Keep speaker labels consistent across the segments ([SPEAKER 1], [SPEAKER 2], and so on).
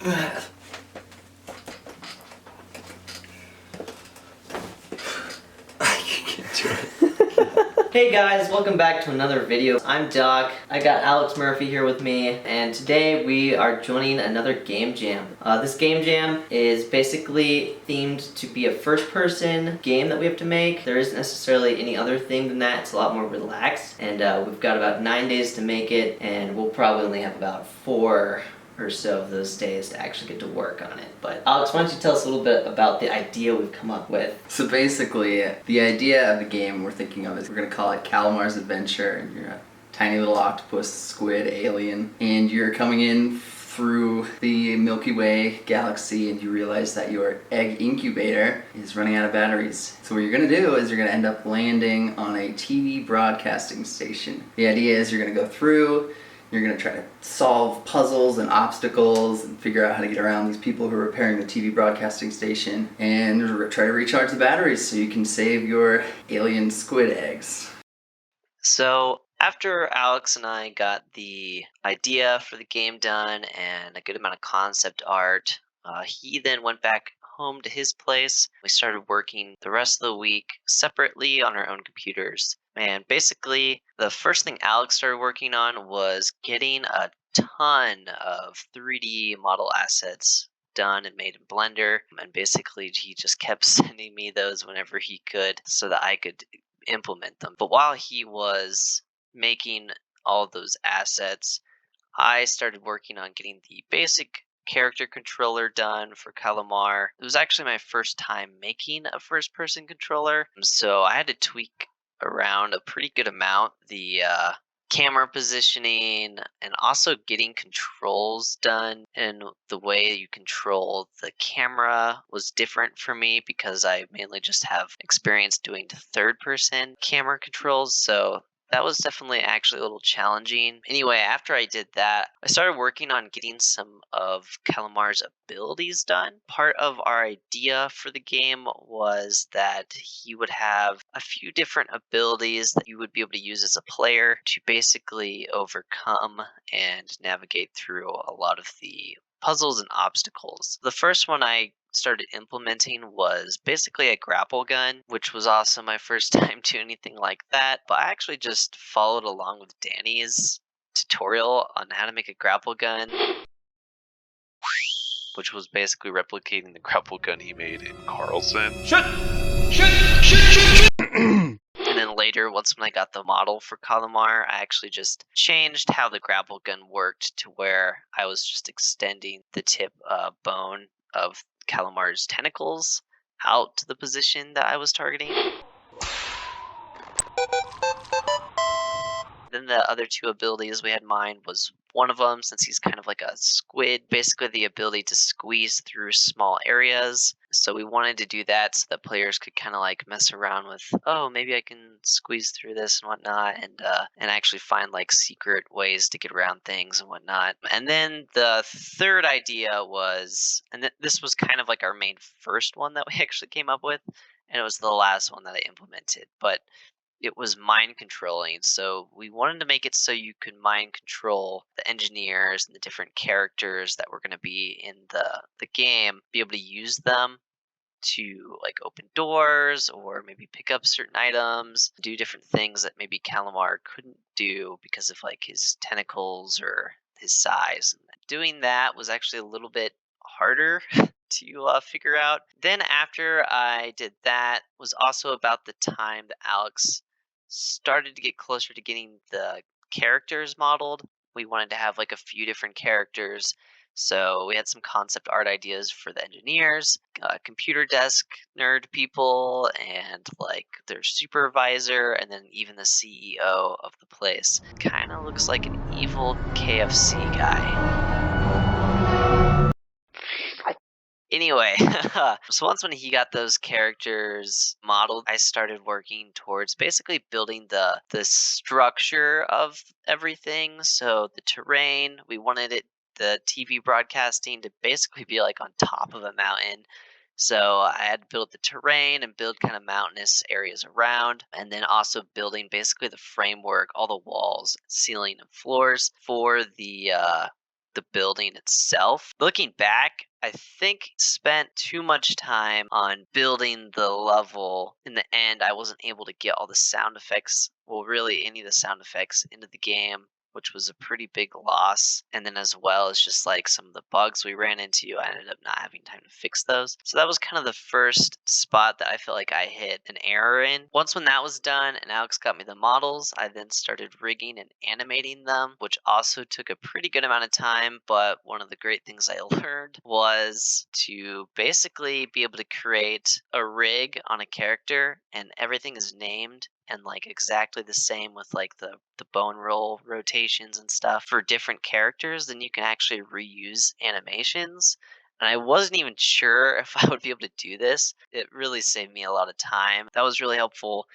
[SPEAKER 1] Hey guys, welcome back to another video. I'm Doc. I got Alex Murphy here with me, and today we are joining another game jam. This game jam is basically themed to be a first-person game that we have to make. There isn't necessarily any other thing than that. It's a lot more relaxed, and we've got about 9 days to make it, and we'll probably only have about 4 or so of those days to actually get to work on it. But Alex, why don't you tell us a little bit about the idea we've come up with?
[SPEAKER 2] So basically, the idea of the game we're thinking of is we're going to call it Calamar's Adventure, and you're a tiny little octopus, squid, alien, and you're coming in through the Milky Way galaxy, and you realize that your egg incubator is running out of batteries. So what you're going to do is you're going to end up landing on a TV broadcasting station. The idea is you're going to go through, you're going to try to solve puzzles and obstacles and figure out how to get around these people who are repairing the TV broadcasting station, and try to recharge the batteries so you can save your alien squid eggs.
[SPEAKER 1] So after Alex and I got the idea for the game done and a good amount of concept art, he then went back home to his place. We started working the rest of the week separately on our own computers. And basically, the first thing Alex started working on was getting a ton of 3D model assets done and made in Blender. And basically, he just kept sending me those whenever he could so that I could implement them. But while he was making all of those assets, I started working on getting the basic character controller done for Calamar. It was actually my first time making a first-person controller, so I had to tweak around a pretty good amount the camera positioning and also getting controls done. And the way you control the camera was different for me because I mainly just have experience doing third-person camera controls, so that was definitely actually a little challenging. Anyway, after I did that, I started working on getting some of Calamar's abilities done. Part of our idea for the game was that he would have a few different abilities that you would be able to use as a player to basically overcome and navigate through a lot of the puzzles and obstacles. The first one I started implementing was basically a grapple gun, which was also my first time doing anything like that. But I actually just followed along with Danny's tutorial on how to make a grapple gun, which was basically replicating the grapple gun he made in Carlson. And then later, when I got the model for Calamar, I actually just changed how the grapple gun worked to where I was just extending the tip bone of Calamar's tentacles out to the position that I was targeting. Then the other two abilities we had in mind was one of them, since he's kind of like a squid, basically the ability to squeeze through small areas. So we wanted to do that so that players could kind of like mess around with, oh, maybe I can squeeze through this and whatnot, and actually find like secret ways to get around things and whatnot. And then the third idea was, and this was kind of like our main first one that we actually came up with, and it was the last one that I implemented, but it was mind controlling. So we wanted to make it so you could mind control the engineers and the different characters that were going to be in the game, be able to use them to like open doors or maybe pick up certain items, do different things that maybe Calamar couldn't do because of like his tentacles or his size. Doing that was actually a little bit harder to figure out. Then after I did that was also about the time that Alex started to get closer to getting the characters modeled. We wanted to have like a few different characters. So we had some concept art ideas for the engineers, computer desk nerd people, and like their supervisor, and then even the CEO of the place. Kind of looks like an evil KFC guy. Anyway, so once when he got those characters modeled, I started working towards basically building the structure of everything. So the terrain, we wanted the TV broadcasting to basically be like on top of a mountain. So I had to build the terrain and build kind of mountainous areas around, and then also building basically the framework, all the walls, ceiling, and floors for the the building itself. Looking back, I think spent too much time on building the level. In the end, I wasn't able to get all the sound effects, well, really any of the sound effects into the game, which was a pretty big loss. And then, as well as just like some of the bugs we ran into, I ended up not having time to fix those. So that was kind of the first spot that I feel like I hit an error in. Once when that was done and Alex got me the models, I then started rigging and animating them, which also took a pretty good amount of time. But one of the great things I learned was to basically be able to create a rig on a character, and everything is named and like exactly the same with like the bone roll rotations and stuff for different characters. Then you can actually reuse animations. And I wasn't even sure if I would be able to do this. It really saved me a lot of time. That was really helpful.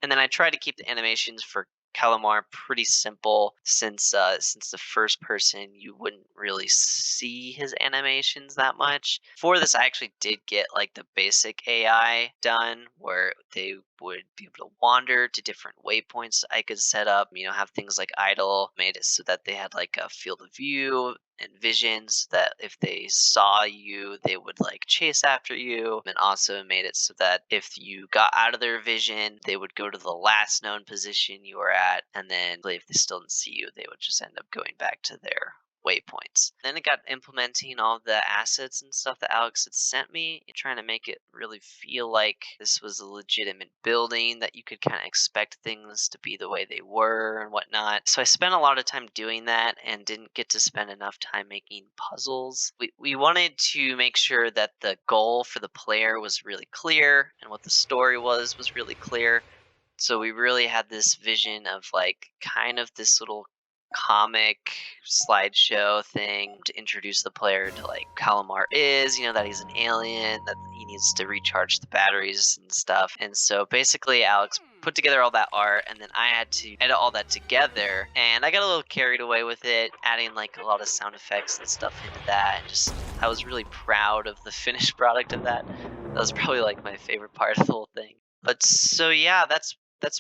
[SPEAKER 1] And then I tried to keep the animations for Calamar pretty simple, since the first person you wouldn't really see his animations that much. For this, I actually did get like the basic AI done, where they would be able to wander to different waypoints I could set up. Have things like idle, made it so that they had like a field of view and visions that if they saw you, they would like chase after you. And also made it so that if you got out of their vision, they would go to the last known position you were at. And then if they still didn't see you, they would just end up going back to their waypoints. Then it got implementing all the assets and stuff that Alex had sent me, and trying to make it really feel like this was a legitimate building, that you could kind of expect things to be the way they were and whatnot. So I spent a lot of time doing that and didn't get to spend enough time making puzzles. We wanted to make sure that the goal for the player was really clear and what the story was really clear. So we really had this vision of like kind of this little comic slideshow thing to introduce the player to like Calamar is, that he's an alien, that he needs to recharge the batteries and stuff. And so basically Alex put together all that art, and then I had to edit all that together, and I got a little carried away with it, adding like a lot of sound effects and stuff into that, and just I was really proud of the finished product of that. That was probably like my favorite part of the whole thing. But so yeah, that's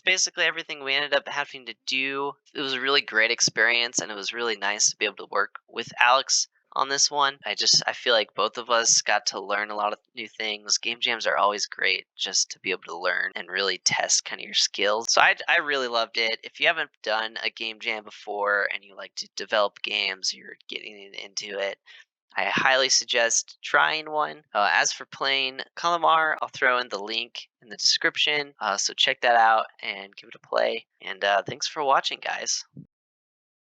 [SPEAKER 1] basically everything we ended up having to do. It was a really great experience, and it was really nice to be able to work with Alex on this one. I feel like both of us got to learn a lot of new things. Game jams are always great just to be able to learn and really test kind of your skills. So I really loved it. If you haven't done a game jam before and you like to develop games, you're getting into it, I highly suggest trying one. As for playing Calamar, I'll throw in the link in the description. So check that out and give it a play. And thanks for watching, guys.